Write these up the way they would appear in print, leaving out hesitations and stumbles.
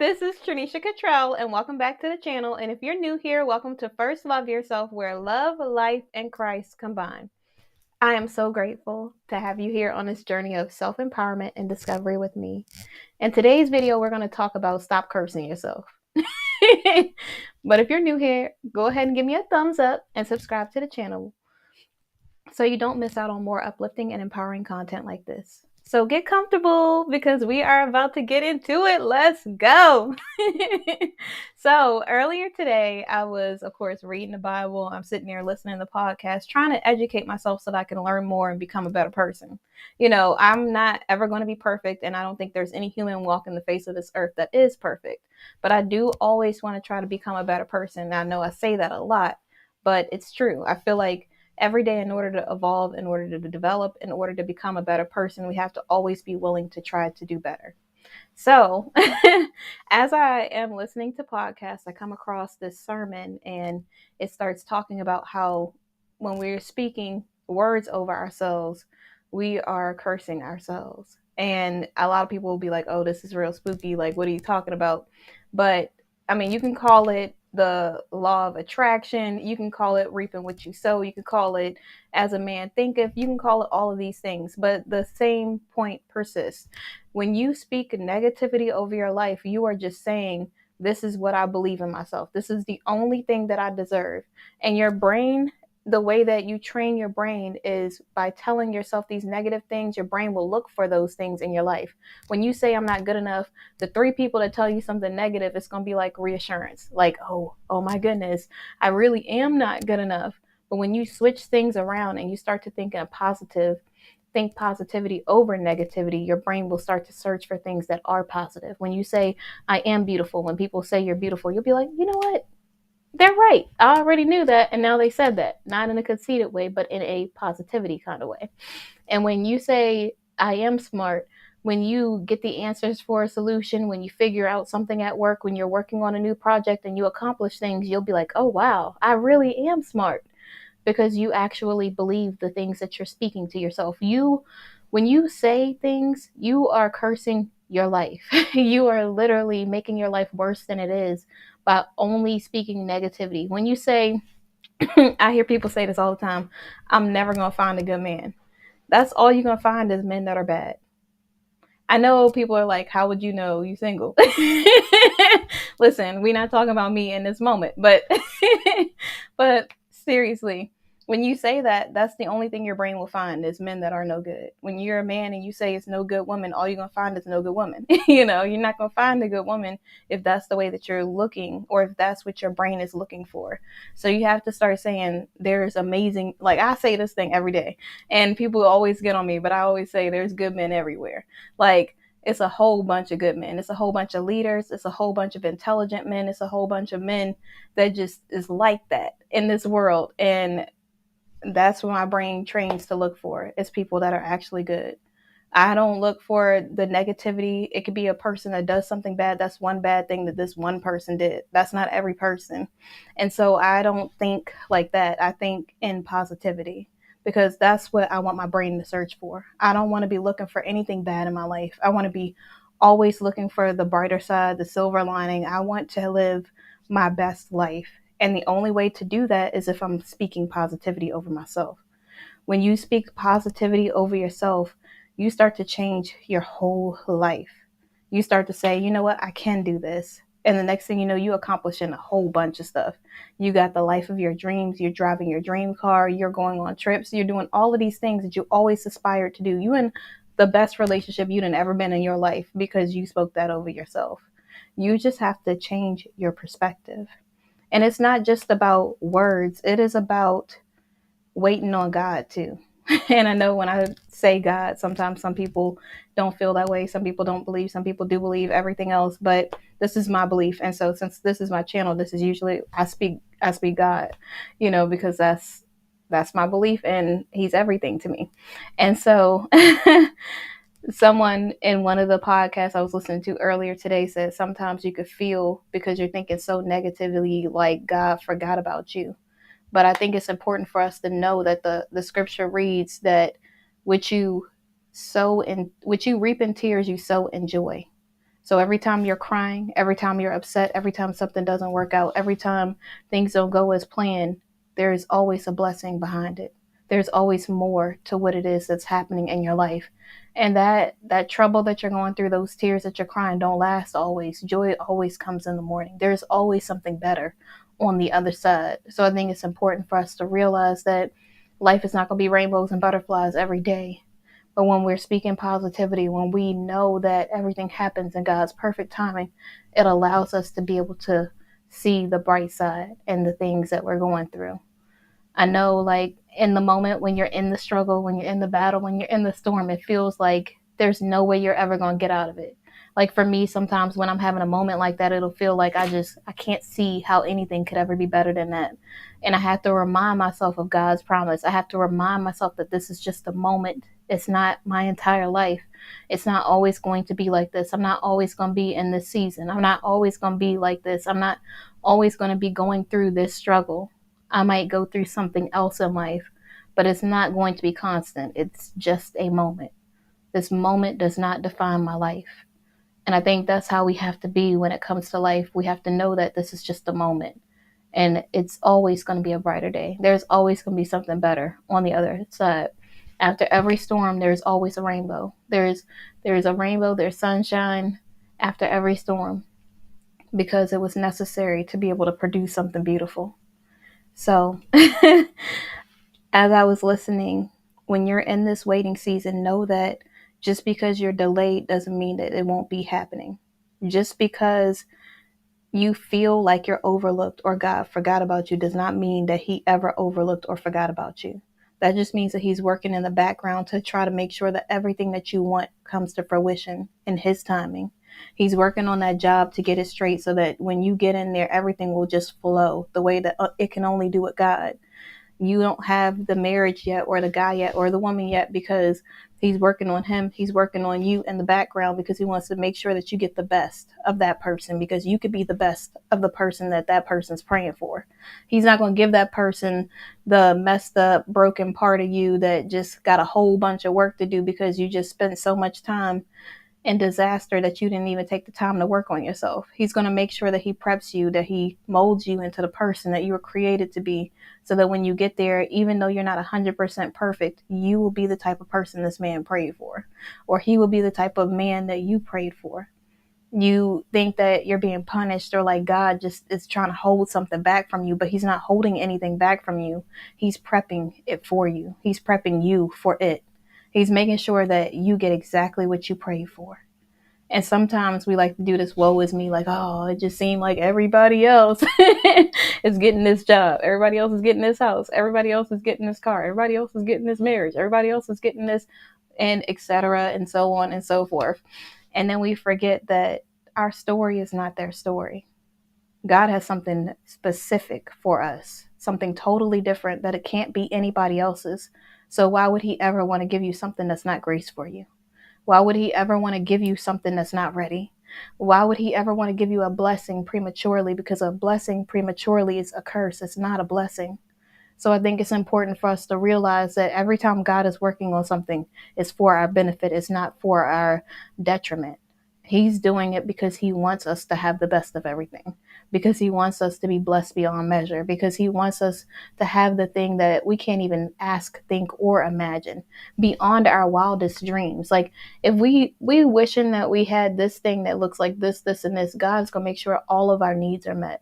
This is Trinesha Catrell, and welcome back to the channel. And if you're new here, welcome to First Love Yourself, where love, life, and Christ combine. I am so grateful to have you here on this journey of self-empowerment and discovery with me. In today's video, we're going to talk about stop cursing yourself. But if you're new here, go ahead and give me a thumbs up and subscribe to the channel so you don't miss out on more uplifting and empowering content like this. So get comfortable because we are about to get into it. Let's go. So earlier today, I was, of course, reading the Bible. I'm sitting there listening to the podcast, trying to educate myself so that I can learn more and become a better person. You know, I'm not ever going to be perfect, and I don't think there's any human walking the face of this earth that is perfect. But I do always want to try to become a better person. I know I say that a lot, but it's true. I feel like every day, in order to evolve, in order to develop, in order to become a better person, we have to always be willing to try to do better. So as I am listening to podcasts, I come across this sermon and it starts talking about how when we're speaking words over ourselves, we are cursing ourselves. And a lot of people will be like, oh, this is real spooky. Like, what are you talking about? But I mean, you can call it the law of attraction. You can call it reaping what you sow. You can call it as a man thinketh. You can call it all of these things. But the same point persists. When you speak negativity over your life, you are just saying, this is what I believe in myself. This is the only thing that I deserve. And your brain, the way that you train your brain is by telling yourself these negative things. Your brain will look for those things in your life. When you say I'm not good enough, the 3 people that tell you something negative, it's going to be like reassurance. Like, oh my goodness, I really am not good enough. But when you switch things around and you start to think positivity over negativity, your brain will start to search for things that are positive. When you say, I am beautiful, when people say you're beautiful, you'll be like, you know what? They're right. I already knew that. And now they said that, not in a conceited way, but in a positivity kind of way. And when you say, I am smart, when you get the answers for a solution, when you figure out something at work, when you're working on a new project and you accomplish things, you'll be like, oh, wow, I really am smart, because you actually believe the things that you're speaking to yourself. When you say things, you are cursing your life. You are literally making your life worse than it is by only speaking negativity. When you say, I hear people say this all the time, I'm never going to find a good man. That's all you're going to find is men that are bad. I know people are like, how would you know you single? Listen, we're not talking about me in this moment, but but seriously, when you say that, that's the only thing your brain will find is men that are no good. When you're a man and you say it's no good woman, all you're going to find is no good woman. You know, you're not going to find a good woman if that's the way that you're looking or if that's what your brain is looking for. So you have to start saying there's amazing, like I say this thing every day and people always get on me, but I always say there's good men everywhere. Like, it's a whole bunch of good men. It's a whole bunch of leaders. It's a whole bunch of intelligent men. It's a whole bunch of men that just is like that in this world. And that's what my brain trains to look for, is people that are actually good. I don't look for the negativity. It could be a person that does something bad. That's one bad thing that this one person did. That's not every person. And so I don't think like that. I think in positivity, because that's what I want my brain to search for. I don't want to be looking for anything bad in my life. I want to be always looking for the brighter side, the silver lining. I want to live my best life. And the only way to do that is if I'm speaking positivity over myself. When you speak positivity over yourself, you start to change your whole life. You start to say, you know what, I can do this. And the next thing you know, you accomplishing a whole bunch of stuff. You got the life of your dreams. You're driving your dream car. You're going on trips. You're doing all of these things that you always aspired to do. You in the best relationship you'd ever been in your life because you spoke that over yourself. You just have to change your perspective. And it's not just about words. It is about waiting on God too. And I know when I say God, sometimes some people don't feel that way. Some people don't believe. Some people do believe everything else. But this is my belief. And so since this is my channel, this is usually I speak God, you know, because that's my belief and he's everything to me. And so someone in one of the podcasts I was listening to earlier today said sometimes you could feel, because you're thinking so negatively, like God forgot about you. But I think it's important for us to know that the scripture reads that which you reap in tears, you sow in joy. So every time you're crying, every time you're upset, every time something doesn't work out, every time things don't go as planned, there is always a blessing behind it. There's always more to what it is that's happening in your life. And that trouble that you're going through, those tears that you're crying don't last always. Joy always comes in the morning. There's always something better on the other side. So I think it's important for us to realize that life is not going to be rainbows and butterflies every day. But when we're speaking positivity, when we know that everything happens in God's perfect timing, it allows us to be able to see the bright side and the things that we're going through. I know, like, in the moment when you're in the struggle, when you're in the battle, when you're in the storm, it feels like there's no way you're ever going to get out of it. Like for me, sometimes when I'm having a moment like that, it'll feel like I can't see how anything could ever be better than that. And I have to remind myself of God's promise. I have to remind myself that this is just a moment. It's not my entire life. It's not always going to be like this. I'm not always going to be in this season. I'm not always going to be like this. I'm not always going to be going through this struggle. I might go through something else in life, but it's not going to be constant. It's just a moment. This moment does not define my life. And I think that's how we have to be when it comes to life. We have to know that this is just a moment and it's always going to be a brighter day. There's always going to be something better on the other side. After every storm, there's always a rainbow. There's a rainbow, there's sunshine after every storm because it was necessary to be able to produce something beautiful. So, as I was listening, when you're in this waiting season, know that just because you're delayed doesn't mean that it won't be happening. Just because you feel like you're overlooked or God forgot about you does not mean that He ever overlooked or forgot about you. That just means that He's working in the background to try to make sure that everything that you want comes to fruition in His timing. He's working on that job to get it straight so that when you get in there, everything will just flow the way that it can only do with God. You don't have the marriage yet or the guy yet or the woman yet because he's working on him. He's working on you in the background because he wants to make sure that you get the best of that person, because you could be the best of the person that person's praying for. He's not going to give that person the messed up, broken part of you that just got a whole bunch of work to do because you just spent so much time and disaster that you didn't even take the time to work on yourself. He's going to make sure that He preps you, that He molds you into the person that you were created to be, so that when you get there, even though you're not 100% perfect, you will be the type of person this man prayed for, or he will be the type of man that you prayed for. You think that you're being punished or like God just is trying to hold something back from you, but He's not holding anything back from you. He's prepping it for you. He's prepping you for it. He's making sure that you get exactly what you prayed for. And sometimes we like to do this woe is me, like, oh, it just seemed like everybody else is getting this job. Everybody else is getting this house. Everybody else is getting this car. Everybody else is getting this marriage. Everybody else is getting this, and etc. and so on and so forth. And then we forget that our story is not their story. God has something specific for us, something totally different that it can't be anybody else's. So why would He ever want to give you something that's not grace for you? Why would He ever want to give you something that's not ready? Why would He ever want to give you a blessing prematurely? Because a blessing prematurely is a curse. It's not a blessing. So I think it's important for us to realize that every time God is working on something, it's for our benefit. It's not for our detriment. He's doing it because He wants us to have the best of everything, because He wants us to be blessed beyond measure, because He wants us to have the thing that we can't even ask, think, or imagine, beyond our wildest dreams. Like if we wishing that we had this thing that looks like this, and this, God's going to make sure all of our needs are met.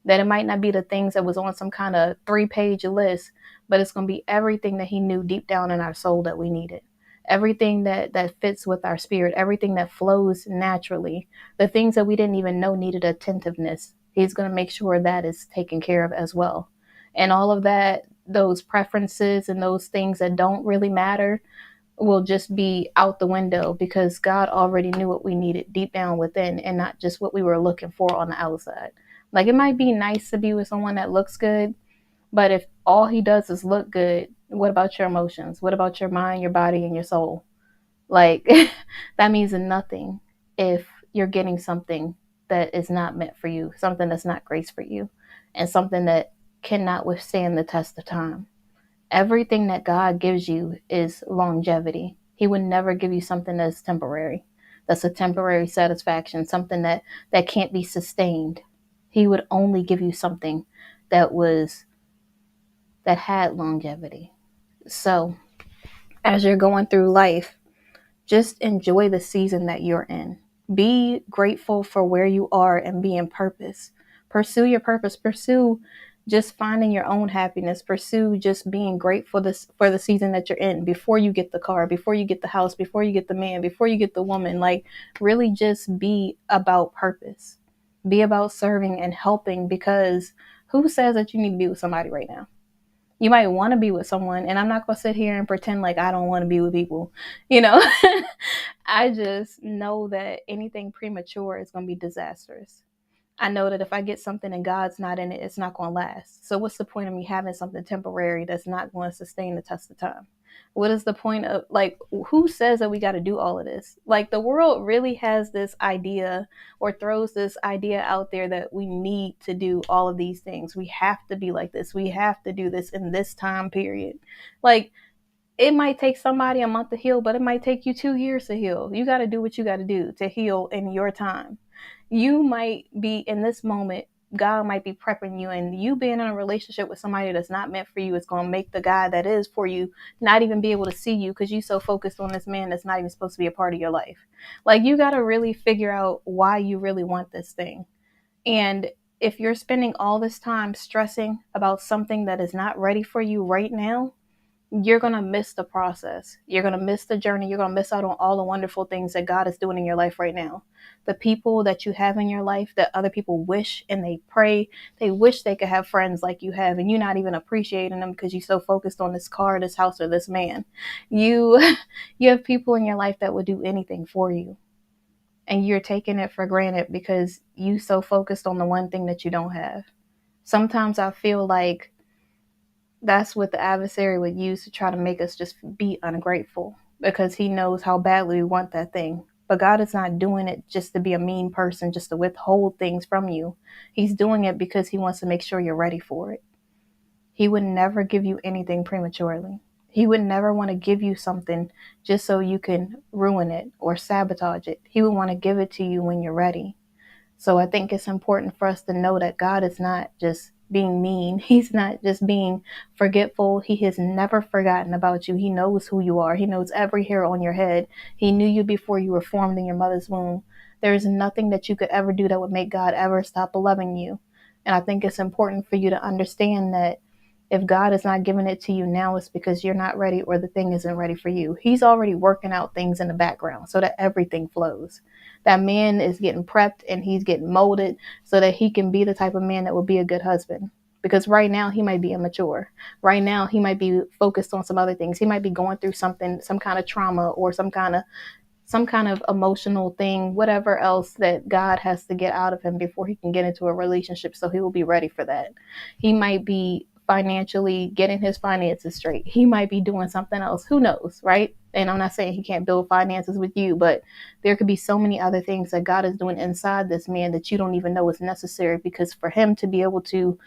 That it might not be the things that was on some kind of 3-page list, but it's going to be everything that He knew deep down in our soul that we needed. Everything that fits with our spirit, everything that flows naturally, the things that we didn't even know needed attentiveness. He's going to make sure that is taken care of as well. And all of that, those preferences and those things that don't really matter will just be out the window, because God already knew what we needed deep down within and not just what we were looking for on the outside. Like it might be nice to be with someone that looks good, but if all he does is look good, what about your emotions? What about your mind, your body, and your soul? Like that means nothing if you're getting something that is not meant for you, something that's not grace for you, and something that cannot withstand the test of time. Everything that God gives you is longevity. He would never give you something that's temporary, that's a temporary satisfaction, something that can't be sustained. He would only give you something that was that had longevity. So as you're going through life, just enjoy the season that you're in. Be grateful for where you are and be in purpose. Pursue your purpose. Pursue just finding your own happiness. Pursue just being grateful for the season that you're in before you get the car, before you get the house, before you get the man, before you get the woman. Like, really just be about purpose. Be about serving and helping, because who says that you need to be with somebody right now? You might want to be with someone, and I'm not going to sit here and pretend like I don't want to be with people, you know. I just know that anything premature is going to be disastrous. I know that if I get something and God's not in it, it's not going to last. So what's the point of me having something temporary that's not going to sustain the test of time? What is the point of, like, who says that we got to do all of this? Like, the world really has this idea, or throws this idea out there, that we need to do all of these things. We have to be like this. We have to do this in this time period. Like, it might take somebody a month to heal, but it might take you 2 years to heal. You got to do what you got to do to heal in your time. You might be in this moment, God might be prepping you, and you being in a relationship with somebody that's not meant for you is going to make the guy that is for you not even be able to see you, because you so focused on this man that's not even supposed to be a part of your life. Like, you got to really figure out why you really want this thing. And if you're spending all this time stressing about something that is not ready for you right now, you're going to miss the process. You're going to miss the journey. You're going to miss out on all the wonderful things that God is doing in your life right now. The people that you have in your life that other people wish and they pray, they wish they could have friends like you have, and you're not even appreciating them because you're so focused on this car, this house, or this man. You you have people in your life that would do anything for you, and you're taking it for granted because you so focused on the one thing that you don't have. Sometimes I feel like that's what the adversary would use to try to make us just be ungrateful, because he knows how badly we want that thing. But God is not doing it just to be a mean person, just to withhold things from you. He's doing it because he wants to make sure you're ready for it. He would never give you anything prematurely. He would never want to give you something just so you can ruin it or sabotage it. He would want to give it to you when you're ready. So I think it's important for us to know that God is not just being mean. He's not just being forgetful. He has never forgotten about you. He knows who you are. He knows every hair on your head. He knew you before you were formed in your mother's womb. There is nothing that you could ever do that would make God ever stop loving you. And I think it's important for you to understand that if God is not giving it to you now, it's because you're not ready, or the thing isn't ready for you. He's already working out things in the background so that everything flows. That man is getting prepped and he's getting molded so that he can be the type of man that will be a good husband. Because right now he might be immature. Right now he might be focused on some other things. He might be going through something, some kind of trauma, or some kind of emotional thing, whatever else that God has to get out of him before he can get into a relationship. So he will be ready for that. He might be financially getting his finances straight. He might be doing something else. Who knows, right? And I'm not saying he can't build finances with you, but there could be so many other things that God is doing inside this man that you don't even know is necessary, because for him to be able to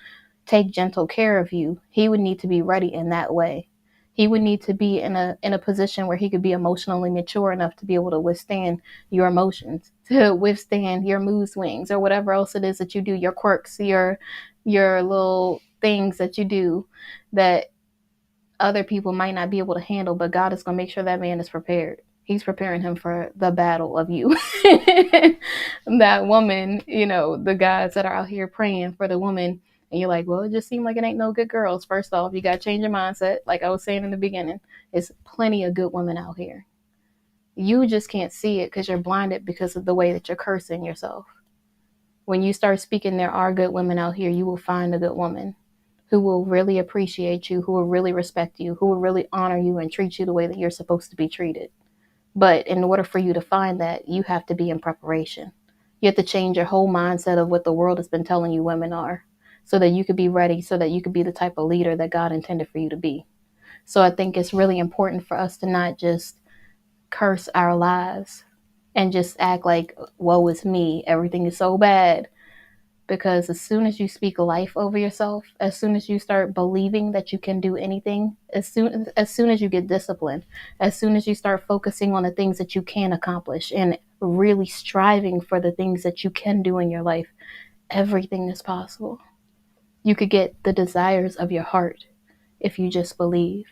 take gentle care of you, he would need to be ready in that way. He would need to be in a position where he could be emotionally mature enough to be able to withstand your emotions, to withstand your mood swings, or whatever else it is that you do, your quirks, your little things that you do that other people might not be able to handle. But God is going to make sure that man is prepared. He's preparing him for the battle of you. That woman, the guys that are out here praying for the woman, and you're like, well, it just seemed like it ain't no good girls. First off, you got to change your mindset. Like I was saying in the beginning, there's plenty of good women out here. You just can't see it because you're blinded because of the way that you're cursing yourself. When you start speaking, there are good women out here, you will find a good woman who will really appreciate you, who will really respect you, who will really honor you and treat you the way that you're supposed to be treated. But in order for you to find that, you have to be in preparation. You have to change your whole mindset of what the world has been telling you women are, so that you could be ready, so that you could be the type of leader that God intended for you to be. So I think it's really important for us to not just curse our lives and just act like, woe is me, everything is so bad. Because as soon as you speak life over yourself, as soon as you start believing that you can do anything, as soon as you get disciplined, as soon as you start focusing on the things that you can accomplish and really striving for the things that you can do in your life, everything is possible. You could get the desires of your heart if you just believe.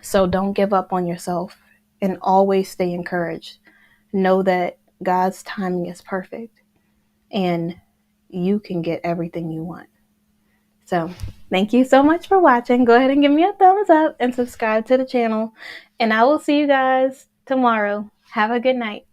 So don't give up on yourself and always stay encouraged. Know that God's timing is perfect and you can get everything you want. So thank you so much for watching. Go ahead and give me a thumbs up and subscribe to the channel. And I will see you guys tomorrow. Have a good night.